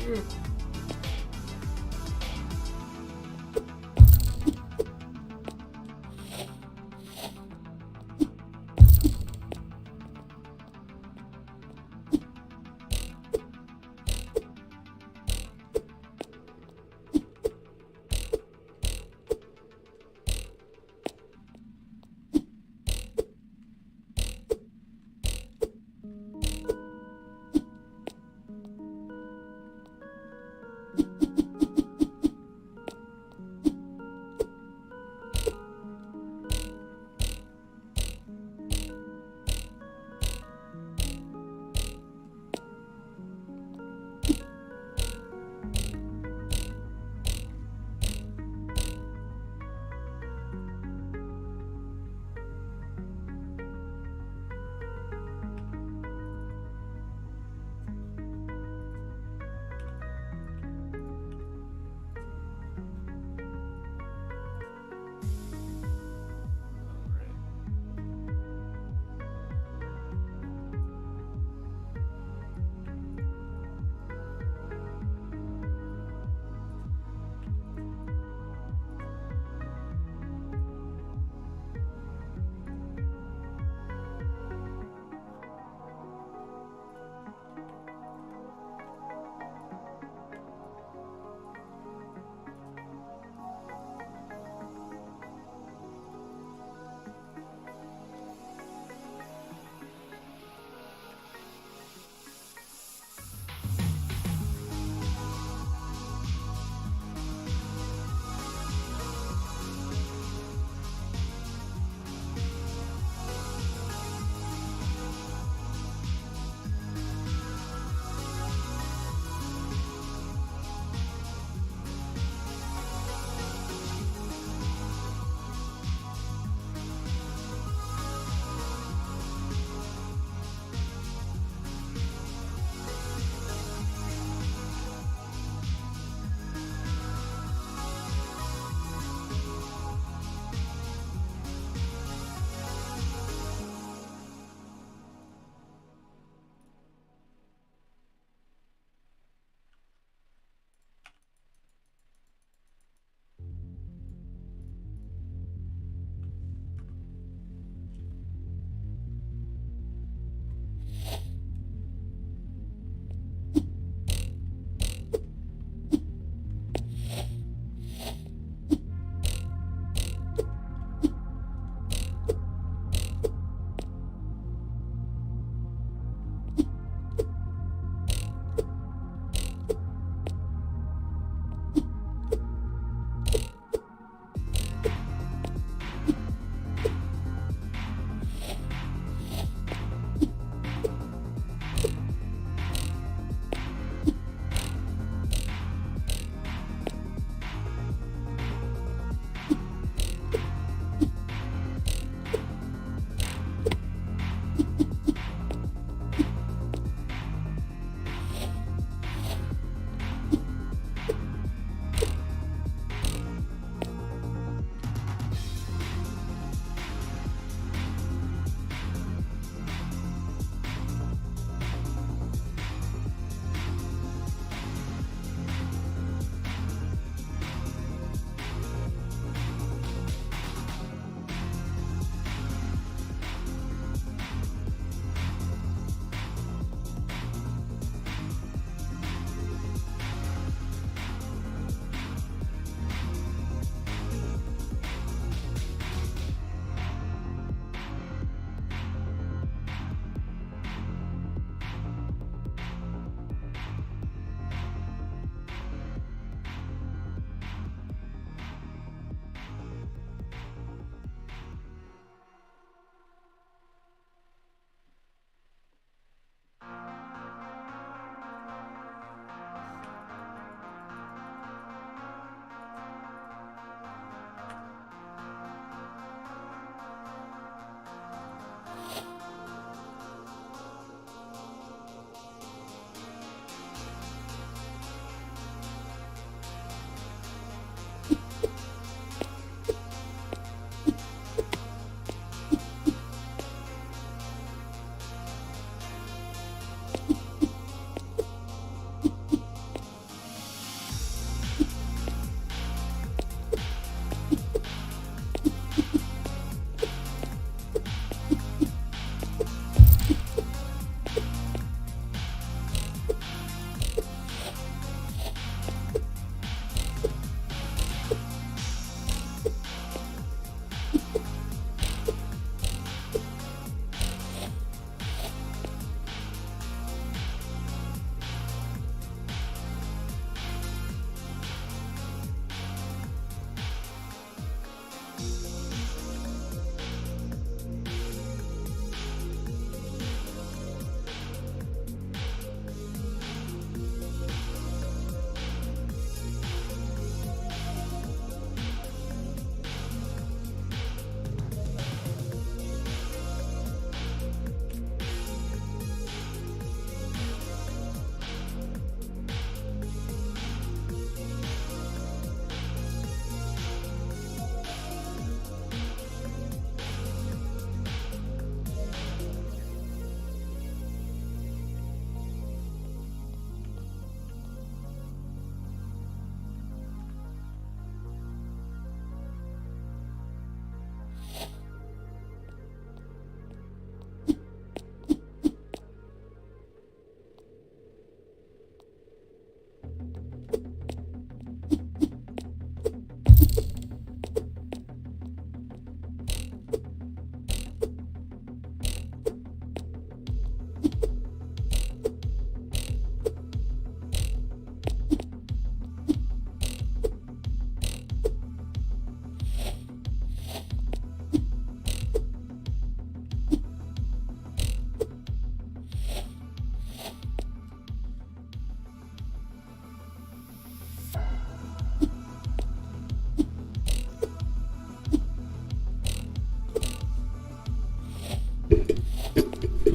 응.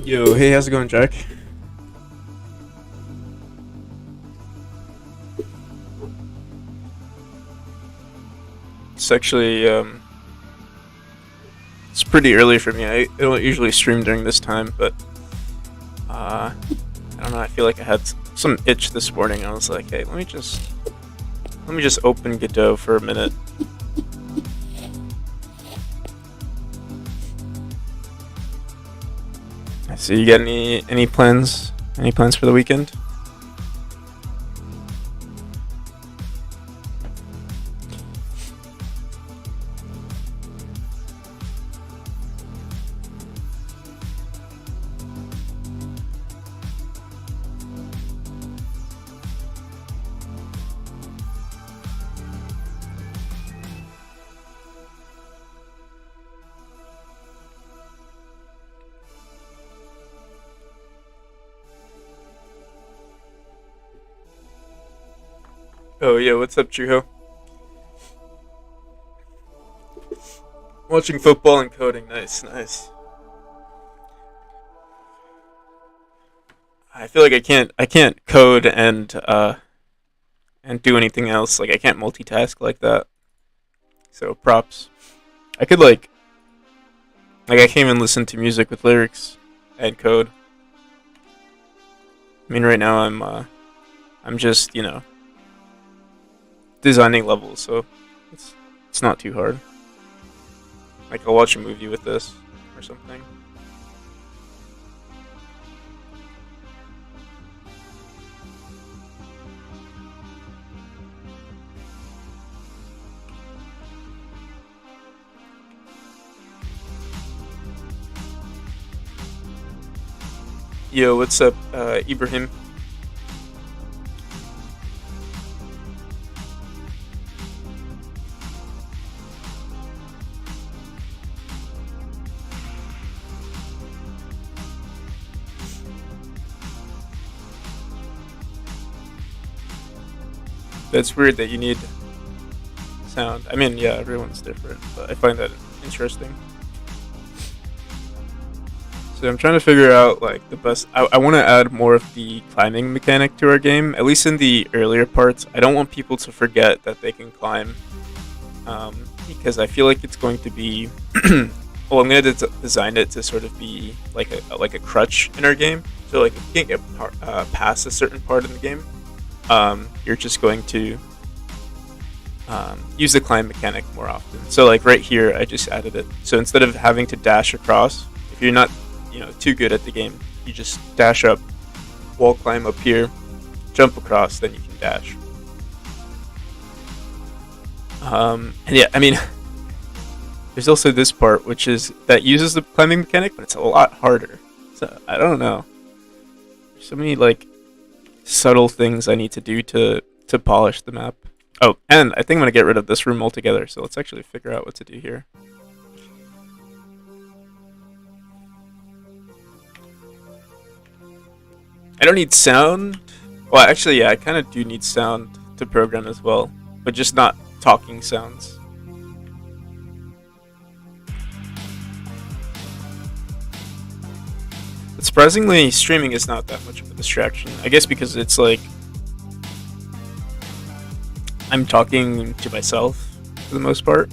Yo, hey, how's it going, Jack? It's actually it's pretty early for me. I don't usually stream during this time, but I don't know. I feel like I had some itch this morning. I was like, hey, let me just open Godot for a minute. So you got any plans? Any plans for the weekend? Oh yeah, what's up, Juho? Watching football and coding. Nice, nice. I feel like I can't code and do anything else. Like I can't multitask like that. So props. I could like I can't even listen to music with lyrics and code. I mean, right now I'm just designing levels, so it's it's not too hard. Like I'll watch a movie with this or something. Yo, what's up, Ibrahim? That's weird that you need sound. I mean, yeah, everyone's different, but I find that interesting. So I'm trying to figure out like the best. I want to add more of the climbing mechanic to our game, at least in the earlier parts. I don't want people to forget that they can climb, because I feel like it's going to be. Well, I'm going to design it to sort of be like a crutch in our game. So like if you can't get past a certain part in the game, you're just going to use the climb mechanic more often. So like right here, I just added it. So instead of having to dash across, if you're not too good at the game, you just dash up, wall climb up here, jump across, then you can dash. And yeah, I mean, there's also this part which is that uses the climbing mechanic, but it's a lot harder. So I don't know. There's so many like subtle things I need to do to polish the map. Oh, and I think I'm gonna get rid of this room altogether. So let's actually figure out what to do here. I don't need sound. Well, actually, yeah, I kind of do need sound to program as well, but just not talking sounds. But surprisingly, streaming is not that much of a distraction. I guess because it's like I'm talking to myself for the most part.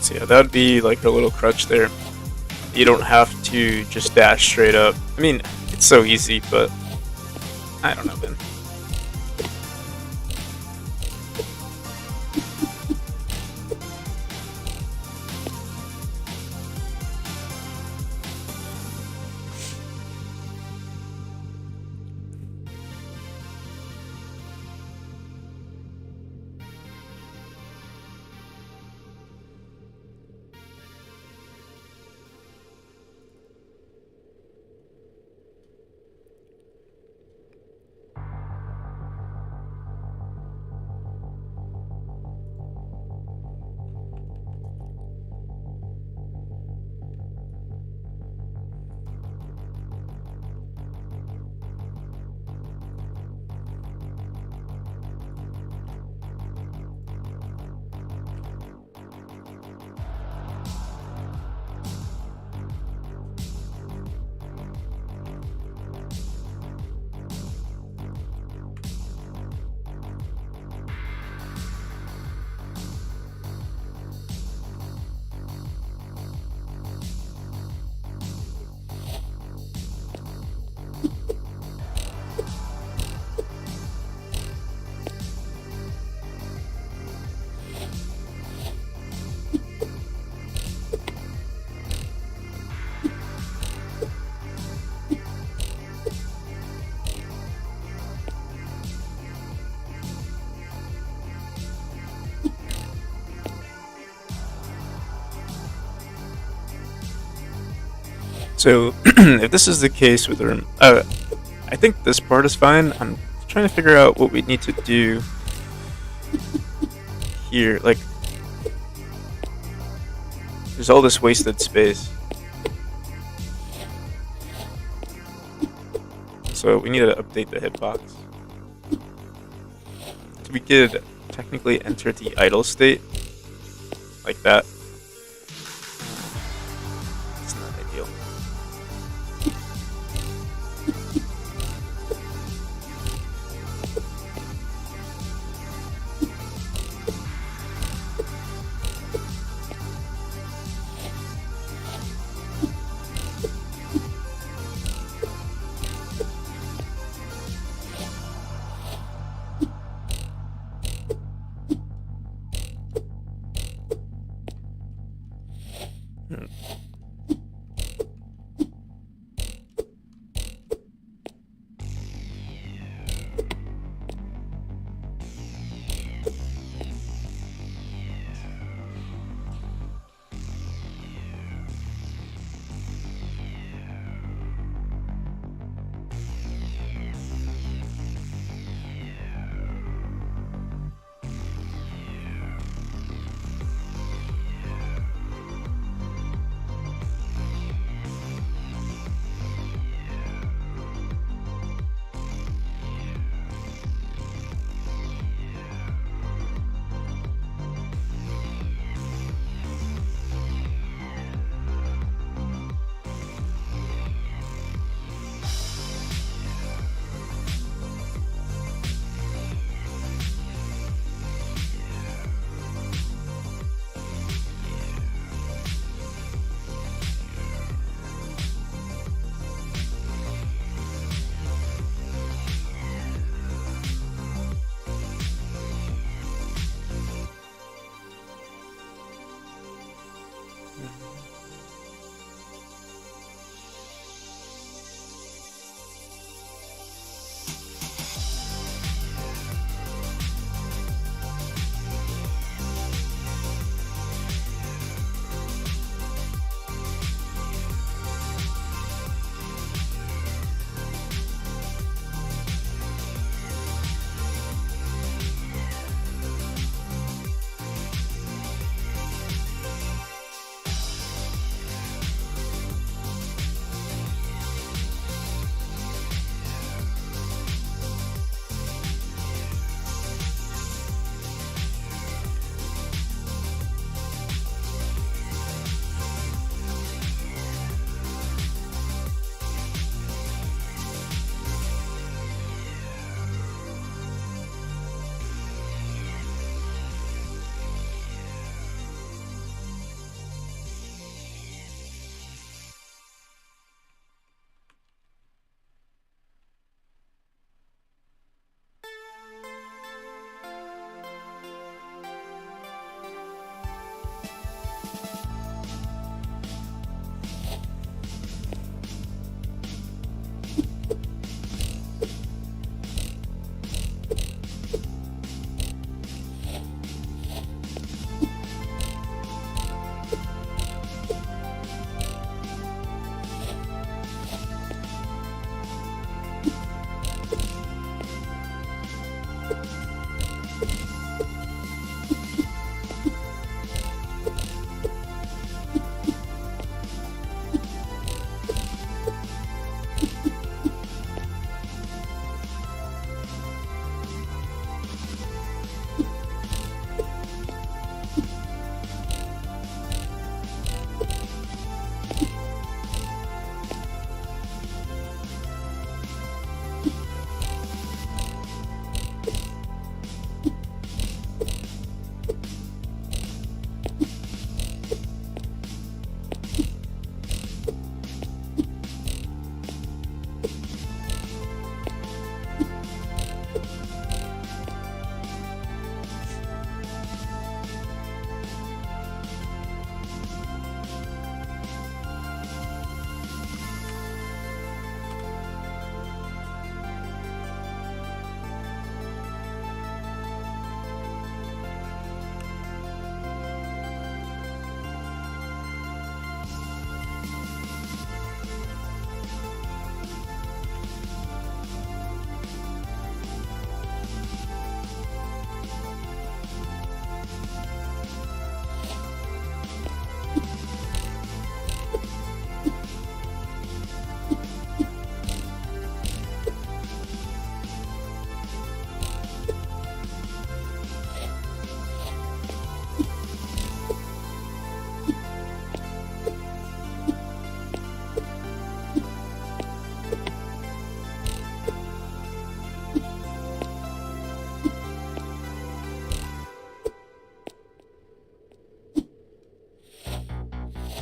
So yeah, that would be like her little crutch there. You don't have to just dash straight up. I mean, it's so easy, but I don't know, man. So, if this is the case with the room, I think this part is fine. I'm trying to figure out what we need to do here. Like, there's all this wasted space. So we need to update the hitbox. So we could technically enter the idle state, like that. It's not ideal.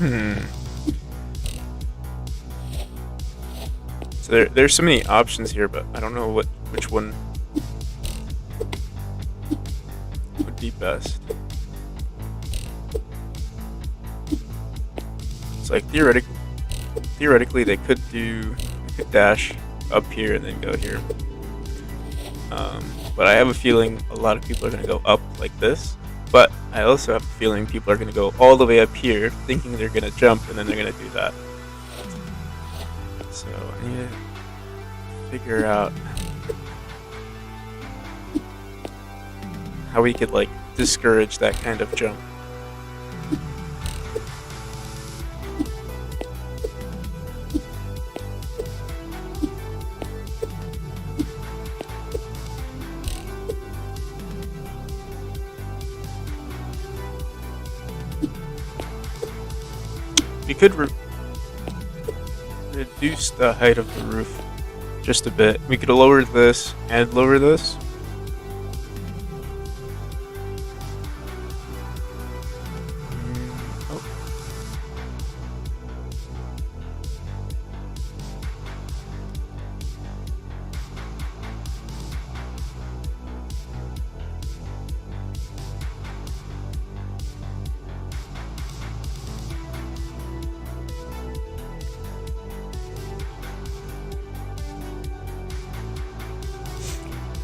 Hmm. So there's so many options here, but I don't know which one would be best. It's like theoretically they could dash up here and then go here. But I have a feeling a lot of people are going to go up like this. But I also have a feeling people are going to go all the way up here thinking they're going to jump and then they're going to do that. So I need to figure out how we could like discourage that kind of jump. We could reduce the height of the roof just a bit. We could lower this and lower this. Oh.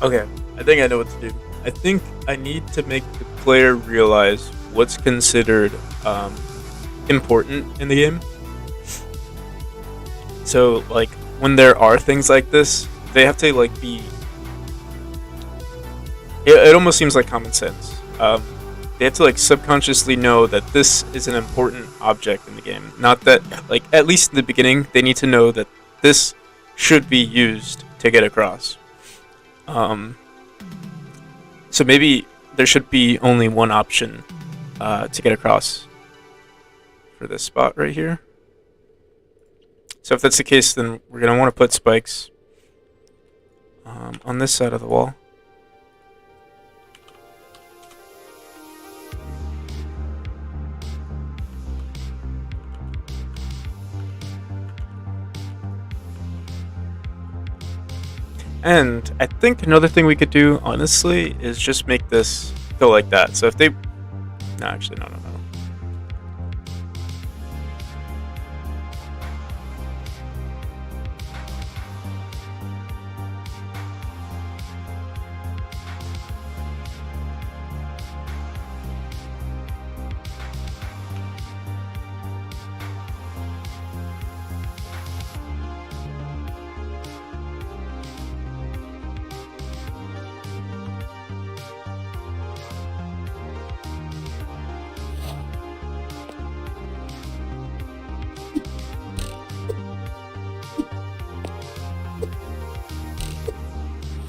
Okay, I think I know what to do. I think I need to make the player realize what's considered important in the game. So, like, when there are things like this, they have to, like, be... It almost seems like common sense. They have to, like, subconsciously know that this is an important object in the game. Not that, like, at least in the beginning, they need to know that this should be used to get across. So maybe there should be only one option to get across for this spot right here. So if that's the case, then we're going to want to put spikes on this side of the wall. And I think another thing we could do, honestly, is just make this go like that. So if they... No, actually, no.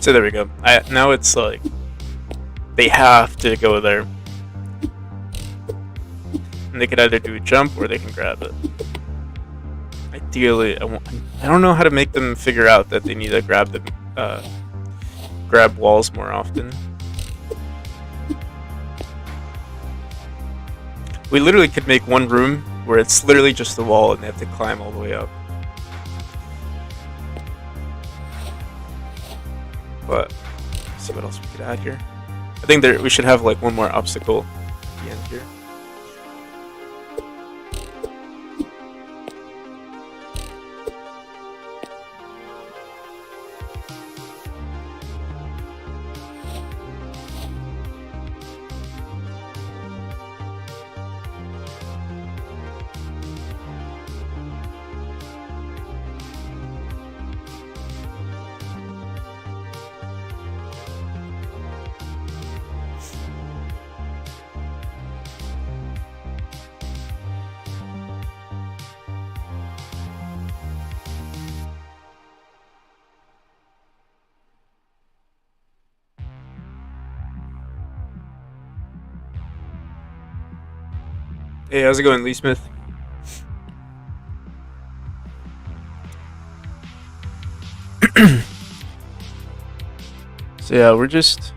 So there we go. Now it's like they have to go there, and they could either do a jump or they can grab it. Ideally, I don't know how to make them figure out that they need to grab walls more often. We literally could make one room where it's literally just the wall and they have to climb all the way up. But let's see what else we could add here. I think we should have like one more obstacle at the end here. Hey, how's it going, Lee Smith? So yeah, we're just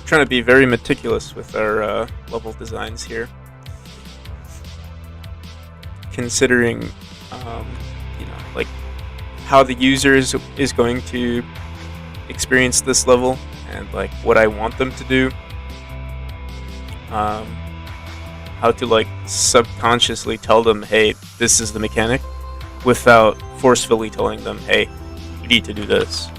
trying to be very meticulous with our level designs here. considering, like how the user is going to experience this level and like what I want them to do. How to like subconsciously tell them, hey, this is the mechanic, without forcefully telling them, hey, you need to do this.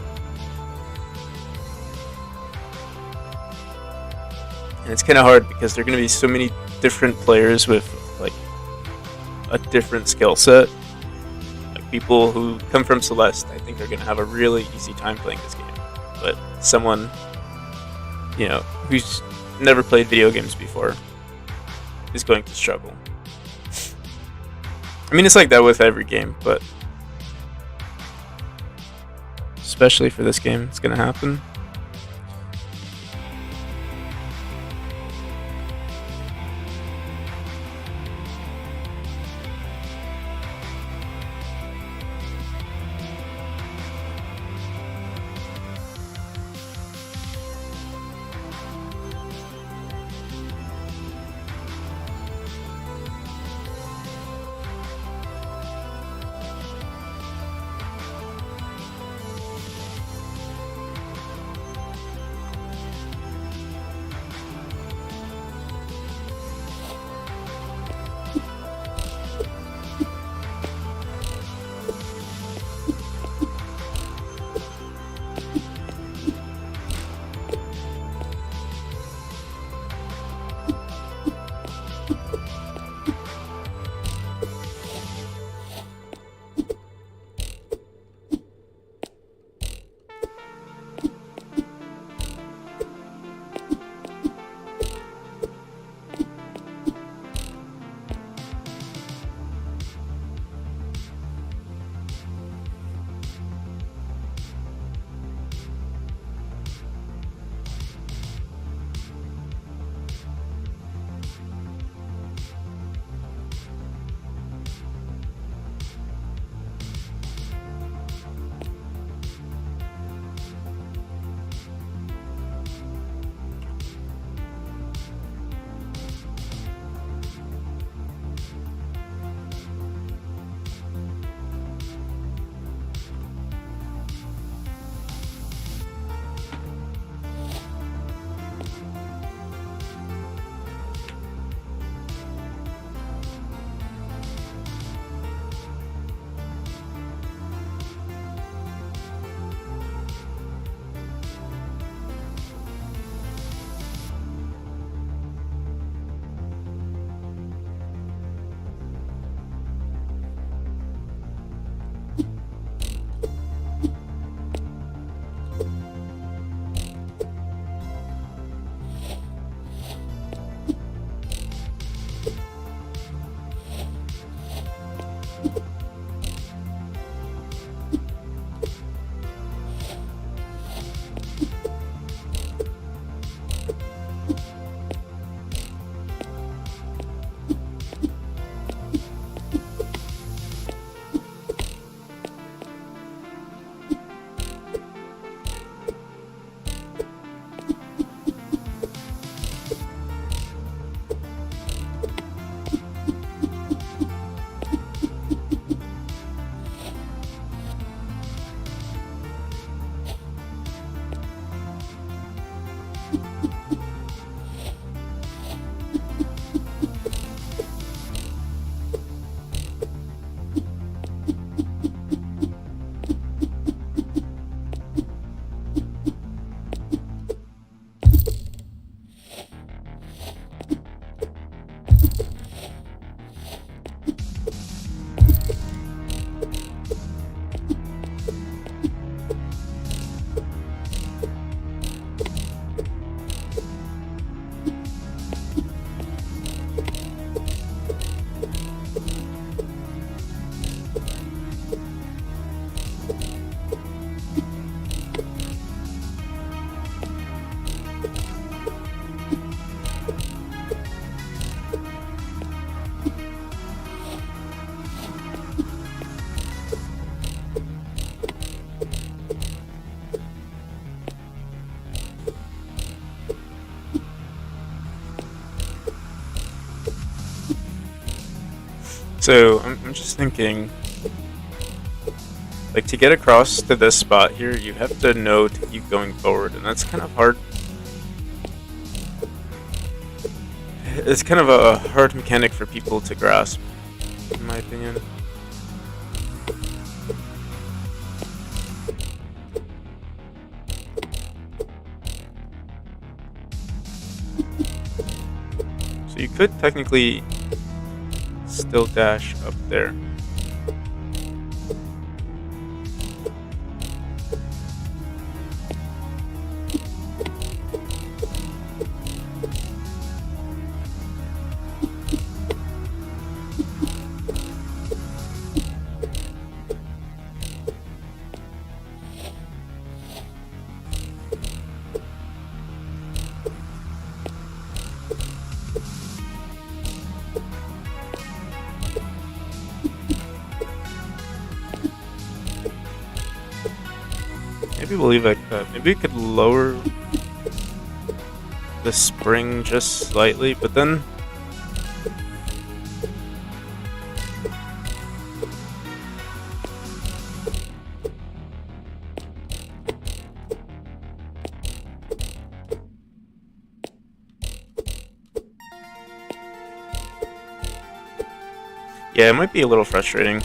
And it's kind of hard because there are going to be so many different players with like a different skill set. Like people who come from Celeste, I think are going to have a really easy time playing this game. But someone, who's never played video games before is going to struggle. I mean, it's like that with every game, but especially for this game, it's going to happen. So I'm just thinking, like, to get across to this spot here, you have to know to keep going forward, and that's kind of hard. It's kind of a hard mechanic for people to grasp, in my opinion. So you could technically still dash up there. Maybe we'll leave like that. Maybe we could lower the spring just slightly, but then yeah, it might be a little frustrating.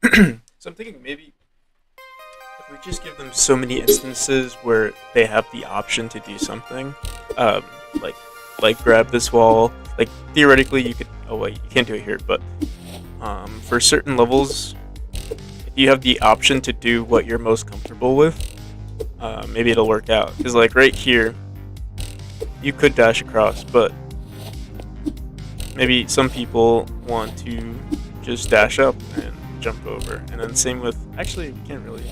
So I'm thinking maybe if we just give them so many instances where they have the option to do something, um, like grab this wall. Like theoretically, you could. Oh wait, you can't do it here. But for certain levels, if you have the option to do what you're most comfortable with, maybe it'll work out. Because like right here, you could dash across, but maybe some people want to just dash up and jump over. And then same with. Actually, we can't really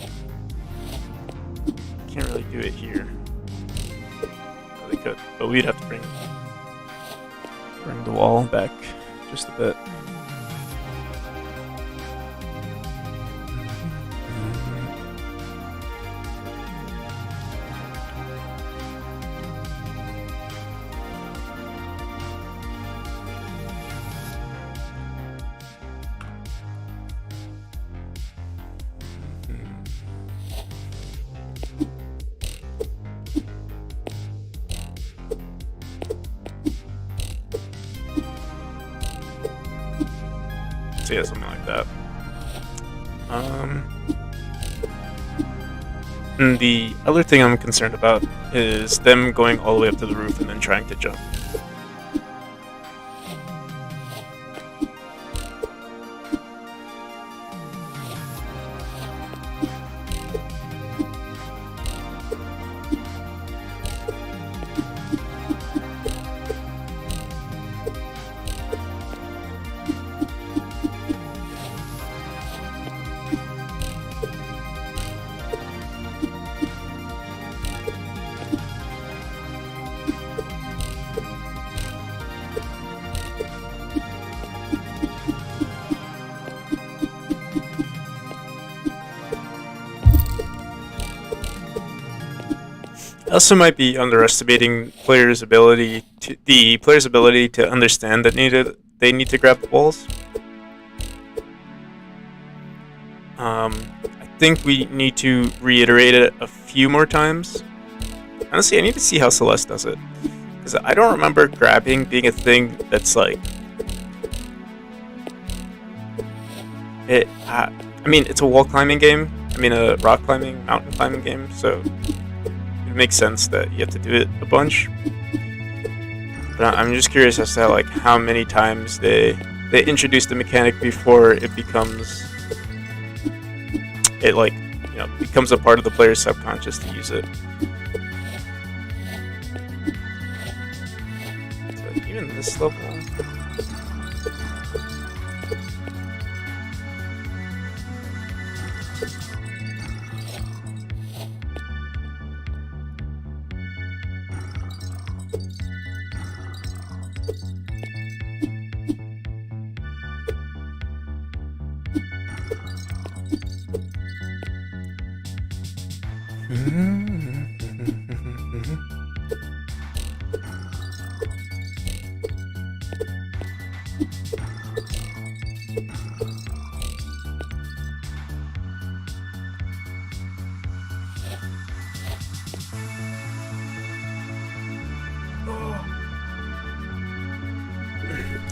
do it here. Oh, they could, but we'd have to bring the wall back just a bit. So yeah, something like that. And the other thing I'm concerned about is them going all the way up to the roof and then trying to jump. I also might be underestimating the player's ability to understand that they need to grab the balls. I think we need to reiterate it a few more times. Honestly, I need to see how Celeste does it, because I don't remember grabbing being a thing that's like it. I mean, it's a wall climbing game. I mean, a rock climbing, mountain climbing game. So it makes sense that you have to do it a bunch. But I'm just curious as to how many times they introduce the mechanic before it becomes becomes a part of the player's subconscious to use it. So even this level.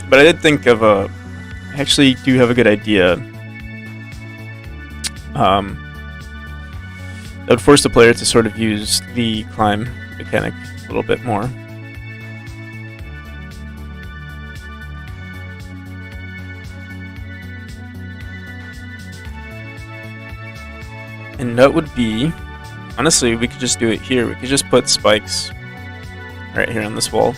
But I did think of I actually do have a good idea. That would force the player to sort of use the climb mechanic a little bit more. And that would be, honestly, we could just do it here. We could just put spikes right here on this wall.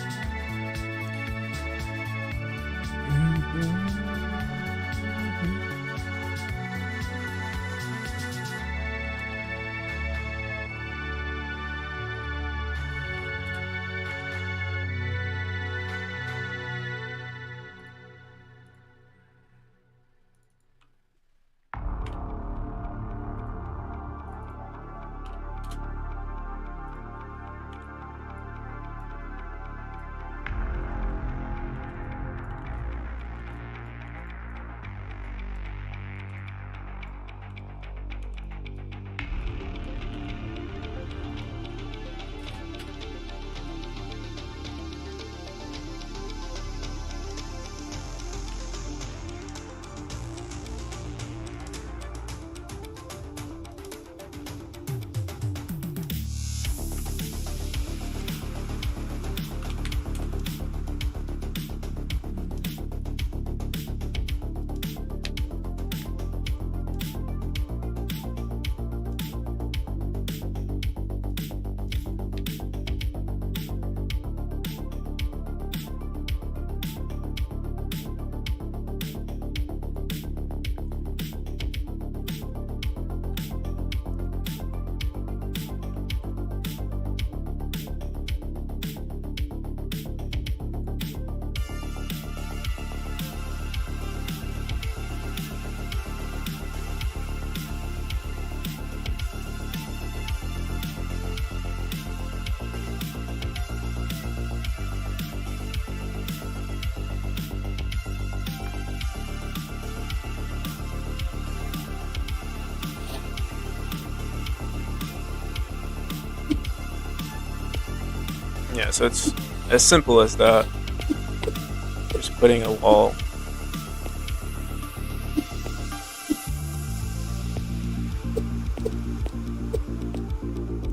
Yeah, so it's as simple as that. Just putting a wall.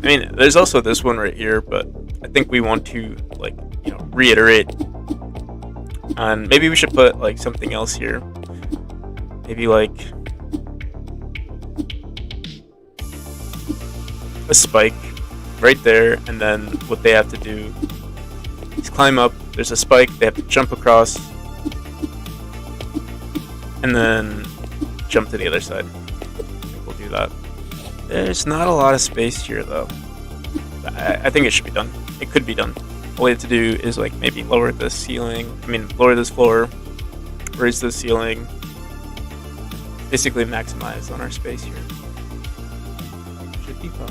I mean, there's also this one right here, but I think we want to, like, reiterate. And maybe we should put, like, something else here. Maybe, like, a spike right there, and then what they have to do is climb up. There's a spike, they have to jump across, and then jump to the other side. I think we'll do that. There's not a lot of space here, though. I think it should be done. It could be done. All we have to do is, like, maybe lower the ceiling. I mean, lower this floor, raise the ceiling. Basically maximize on our space here. Should be fun.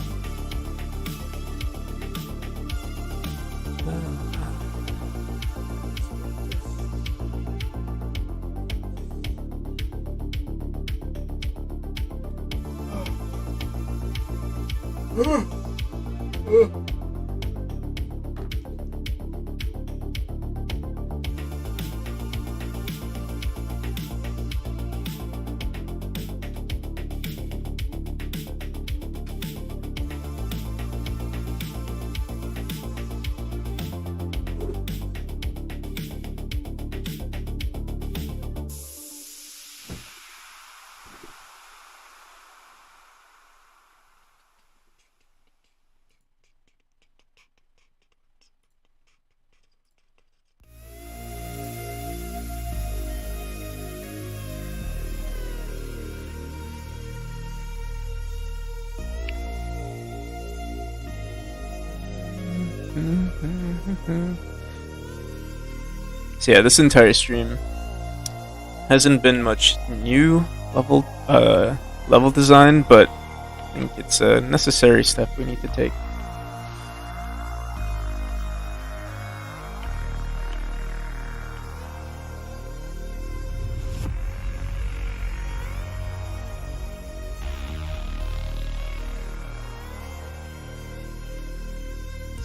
So yeah, this entire stream hasn't been much new level design, but I think it's a necessary step we need to take.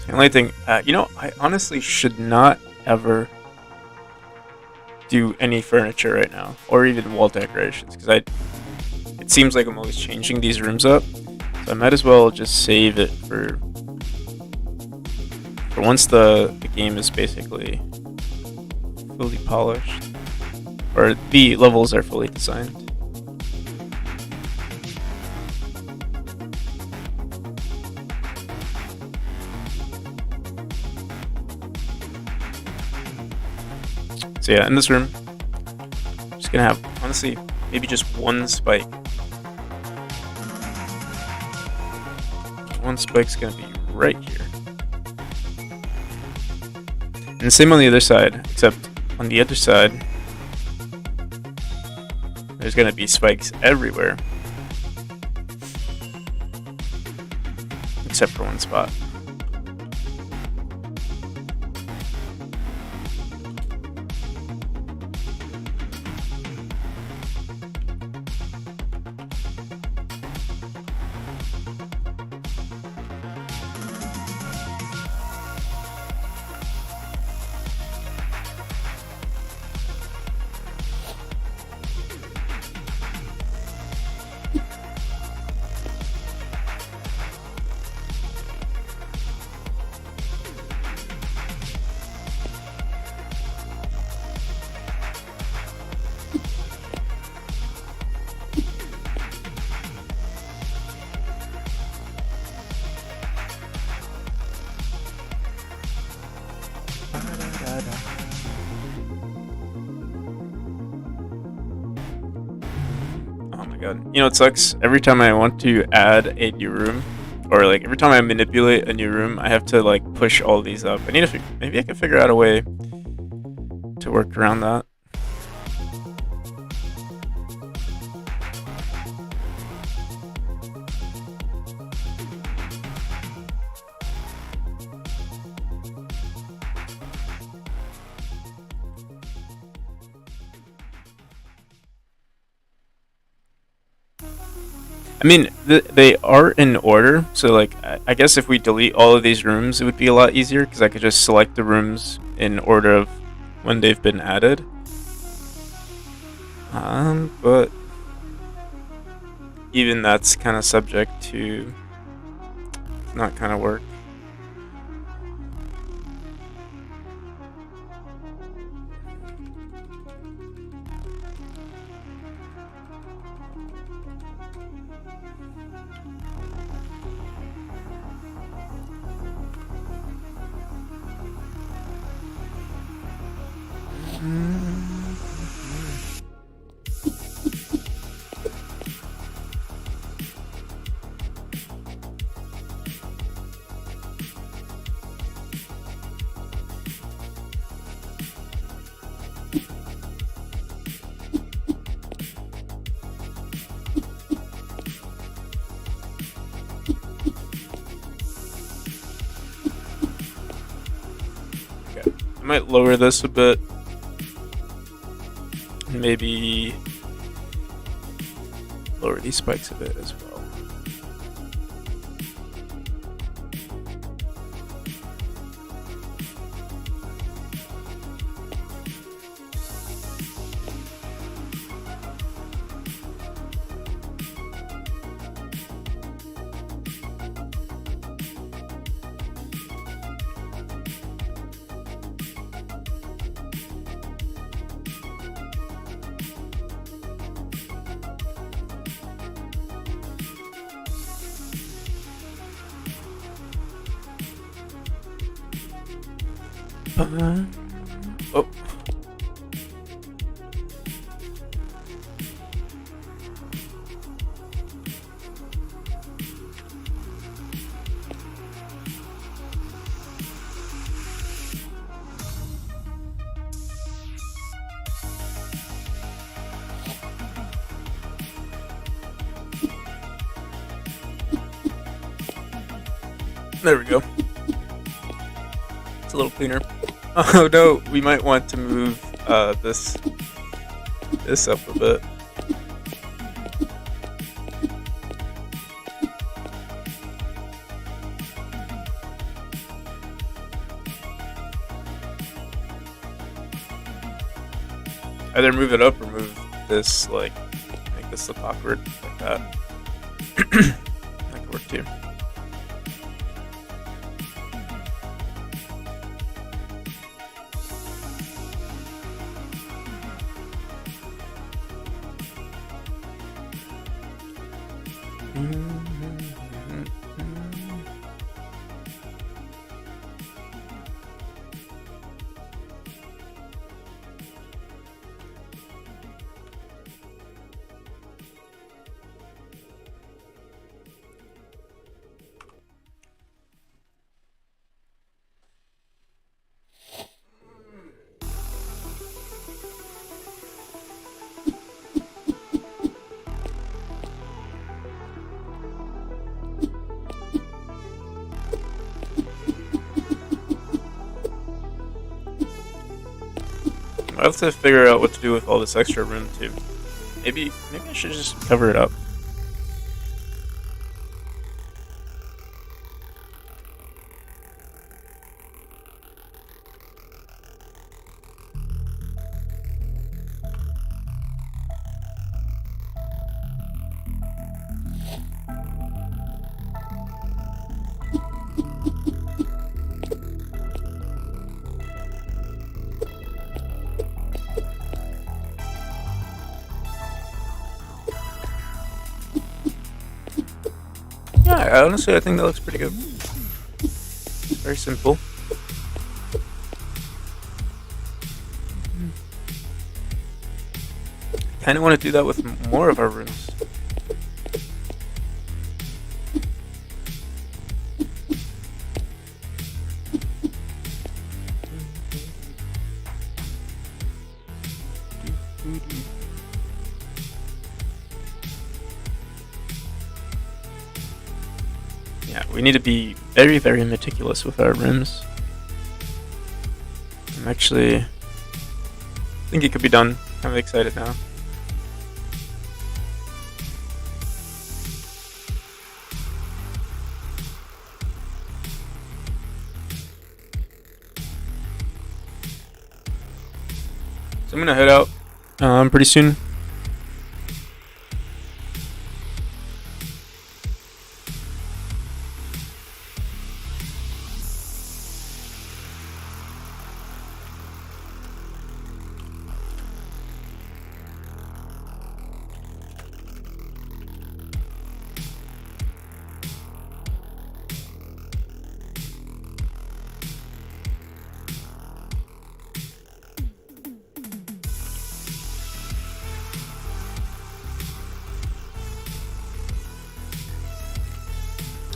The only thing, I honestly should not ever do any furniture right now, or even wall decorations, because it seems like I'm always changing these rooms up, so I might as well just save it for once the game is basically fully polished, or the levels are fully designed. So yeah, in this room, I'm just gonna have, honestly, maybe just one spike. One spike's gonna be right here. And the same on the other side, except on the other side, there's gonna be spikes everywhere. Except for one spot. You know, it sucks. Every time I want to add a new room, or like every time I manipulate a new room, I have to like push all these up. I need to maybe I can figure out a way to work around that. I mean, they are in order, so like I guess if we delete all of these rooms, it would be a lot easier because I could just select the rooms in order of when they've been added. But even that's kind of subject to not kind of work. I might lower this a bit. Maybe lower these spikes a bit as well. Oh. There we go. It's a little cleaner. Oh no, we might want to move this up a bit. Either move it up or move this, like, make this look awkward, like that. That could work too. I have to figure out what to do with all this extra room too. Maybe I should just cover it up. Yeah, honestly, I think that looks pretty good. It's very simple. Kind of want to do that with more of our rooms. Yeah, we need to be very, very meticulous with our rims. I'm actually, I think it could be done. Kind of excited now. So I'm gonna head out pretty soon.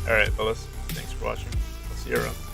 Alright, fellas. Thanks for watching. I'll see you around.